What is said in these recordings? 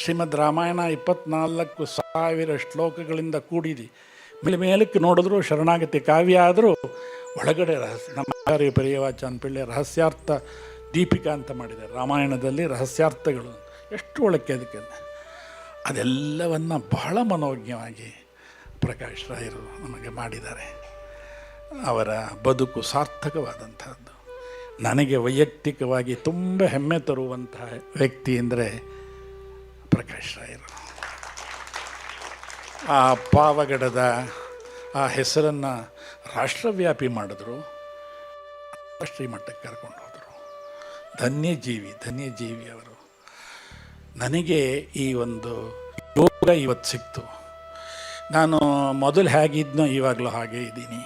ಶ್ರೀಮದ್ ರಾಮಾಯಣ 24,000 ಶ್ಲೋಕಗಳಿಂದ ಕೂಡಿದೆ. ಮೇಲಕ್ಕೆ ನೋಡಿದ್ರು ಶರಣಾಗತಿ ಕಾವ್ಯ ಆದರೂ ಒಳಗಡೆ ನಮ್ಮ ಆಚಾರ್ಯ ಪರ್ಯವಾಚಾನ್ ಪಿಳ್ಳೆ ರಹಸ್ಯಾರ್ಥ ದೀಪಿಕಾ ಅಂತ ಮಾಡಿದ್ದಾರೆ. ರಾಮಾಯಣದಲ್ಲಿ ರಹಸ್ಯಾರ್ಥಗಳು ಎಷ್ಟು ಒಳಕ್ಕೆ ಅದಕ್ಕೆ ಅದೆಲ್ಲವನ್ನು ಬಹಳ ಮನೋಜ್ಞವಾಗಿ ಪ್ರಕಾಶ್ ರಾಯರು ನಮಗೆ ಮಾಡಿದ್ದಾರೆ. ಅವರ ಬದುಕು ಸಾರ್ಥಕವಾದಂಥದ್ದು. ನನಗೆ ವೈಯಕ್ತಿಕವಾಗಿ ತುಂಬ ಹೆಮ್ಮೆ ತರುವಂತಹ ವ್ಯಕ್ತಿ ಅಂದರೆ ಪ್ರಕಾಶ್ ರಾಯರು. ಆ ಪಾವಗಡದ ಆ ಹೆಸರನ್ನು ರಾಷ್ಟ್ರವ್ಯಾಪಿ ಮಾಡಿದ್ರು, ಶ್ರೀಮಟ್ಟಕ್ಕೆ ಕರ್ಕೊಂಡು ಹೋದರು. ಧನ್ಯಜೀವಿ ಅವರು. ನನಗೆ ಈ ಒಂದು ಯೋಗ ಇವತ್ತು ಸಿಕ್ತು. ನಾನು ಮೊದಲು ಹೇಗಿದ್ನೋ ಇವಾಗಲೂ ಹಾಗೇ ಇದ್ದೀನಿ.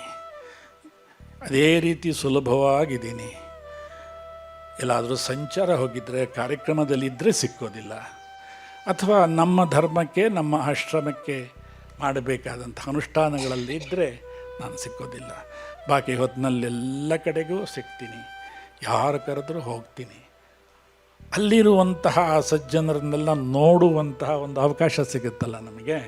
ಅದೇ ರೀತಿ ಸುಲಭವಾಗಿದ್ದೀನಿ. ಎಲ್ಲಾದರೂ ಸಂಚಾರ ಹೋಗಿದ್ದರೆ, ಕಾರ್ಯಕ್ರಮದಲ್ಲಿದ್ದರೆ ಸಿಕ್ಕೋದಿಲ್ಲ, ಅಥವಾ ನಮ್ಮ ಧರ್ಮಕ್ಕೆ ನಮ್ಮ ಆಶ್ರಮಕ್ಕೆ ಮಾಡಬೇಕಾದಂಥ ಅನುಷ್ಠಾನಗಳಲ್ಲಿ ಇದ್ದರೆ ನಾನು ಸಿಕ್ಕೋದಿಲ್ಲ. ಬಾಕಿ ಹೊತ್ತಿನಲ್ಲೆಲ್ಲ ಕಡೆಗೂ ಸಿಗ್ತೀನಿ, ಯಾರು ಕರೆದರೂ ಹೋಗ್ತೀನಿ. ಅಲ್ಲಿರುವಂತಹ ಸಜ್ಜನರನ್ನೆಲ್ಲ ನೋಡುವಂತಹ ಒಂದು ಅವಕಾಶ ಸಿಗುತ್ತಲ್ಲ ನಮಗೆ.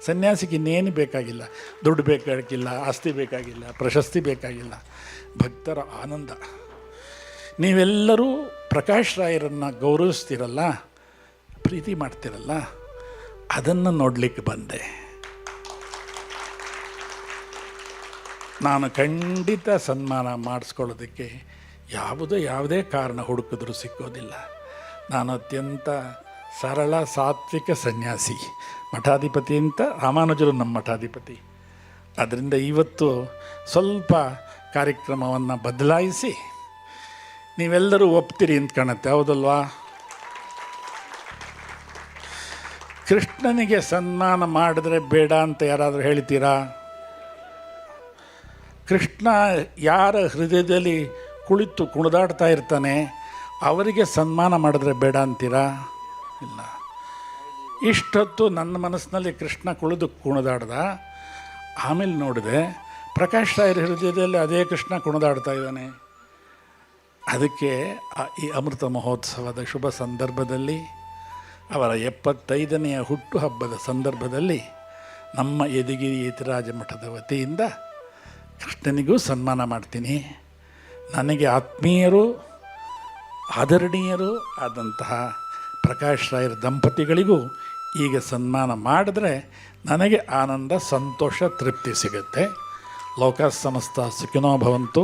ಸನ್ಯಾಸಿಗೆ ಇನ್ನೇನು ಬೇಕಾಗಿಲ್ಲ, ದುಡ್ಡು ಬೇಕಾಗಿಲ್ಲ, ಆಸ್ತಿ ಬೇಕಾಗಿಲ್ಲ, ಪ್ರಶಸ್ತಿ ಬೇಕಾಗಿಲ್ಲ, ಭಕ್ತರ ಆನಂದ. ನೀವೆಲ್ಲರೂ ಪ್ರಕಾಶ್ ರಾಯರನ್ನು ಗೌರವಿಸ್ತೀರಲ್ಲ, ಪ್ರೀತಿ ಮಾಡ್ತೀರಲ್ಲ, ಅದನ್ನು ನೋಡಲಿಕ್ಕೆ ಬಂದೆ. ನಾನು ಖಂಡಿತ ಸನ್ಮಾನ ಮಾಡಿಸ್ಕೊಳ್ಳೋದಕ್ಕೆ ಯಾವುದೇ ಕಾರಣ ಹುಡುಕಿದ್ರೂ ಸಿಕ್ಕೋದಿಲ್ಲ. ನಾನು ಅತ್ಯಂತ ಸರಳ ಸಾತ್ವಿಕ ಸನ್ಯಾಸಿ. ಮಠಾಧಿಪತಿ ಅಂತ ರಾಮಾನುಜರು ನಮ್ಮ ಮಠಾಧಿಪತಿ. ಅದರಿಂದ ಇವತ್ತು ಸ್ವಲ್ಪ ಕಾರ್ಯಕ್ರಮವನ್ನು ಬದಲಾಯಿಸಿ ನೀವೆಲ್ಲರೂ ಒಪ್ತೀರಿ ಅಂತ ಕಾಣುತ್ತೆ, ಹೌದಲ್ವಾ? ಕೃಷ್ಣನಿಗೆ ಸನ್ಮಾನ ಮಾಡಿದ್ರೆ ಬೇಡ ಅಂತ ಯಾರಾದರೂ ಹೇಳ್ತೀರಾ? ಕೃಷ್ಣ ಯಾರ ಹೃದಯದಲ್ಲಿ ಕುಳಿತು ಕುಣಿದಾಡ್ತಾ ಇರ್ತಾನೆ ಅವರಿಗೆ ಸನ್ಮಾನ ಮಾಡಿದ್ರೆ ಬೇಡ ಅಂತೀರಾ? ಇಲ್ಲ. ಇಷ್ಟೊತ್ತು ನನ್ನ ಮನಸ್ಸಿನಲ್ಲಿ ಕೃಷ್ಣ ಕುಣಿದಾಡ್ದ. ಆಮೇಲೆ ನೋಡಿದೆ ಪ್ರಕಾಶ್ ರಾಯರ ಹೃದಯದಲ್ಲಿ ಅದೇ ಕೃಷ್ಣ ಕುಣಿದಾಡ್ತಾ ಇದ್ದಾನೆ. ಅದಕ್ಕೆ ಈ ಅಮೃತ ಮಹೋತ್ಸವದ ಶುಭ ಸಂದರ್ಭದಲ್ಲಿ, ಅವರ 75ನೆಯ ಹುಟ್ಟುಹಬ್ಬದ ಸಂದರ್ಭದಲ್ಲಿ ನಮ್ಮ ಯದುಗಿರಿ ಯತಿರಾಜ ಮಠದ ವತಿಯಿಂದ ಕೃಷ್ಣನಿಗೂ ಸನ್ಮಾನ ಮಾಡ್ತೀನಿ. ನನಗೆ ಆತ್ಮೀಯರು ಆದರಣೀಯರು ಆದಂತಹ ಪ್ರಕಾಶ್ ರಾಯರ ದಂಪತಿಗಳಿಗೂ ಈಗ ಸನ್ಮಾನ ಮಾಡಿದ್ರೆ ನನಗೆ ಆನಂದ, ಸಂತೋಷ, ತೃಪ್ತಿ ಸಿಗುತ್ತೆ. ಲೋಕ ಸಮಸ್ತ ಸುಖಿನೋ ಭವಂತು.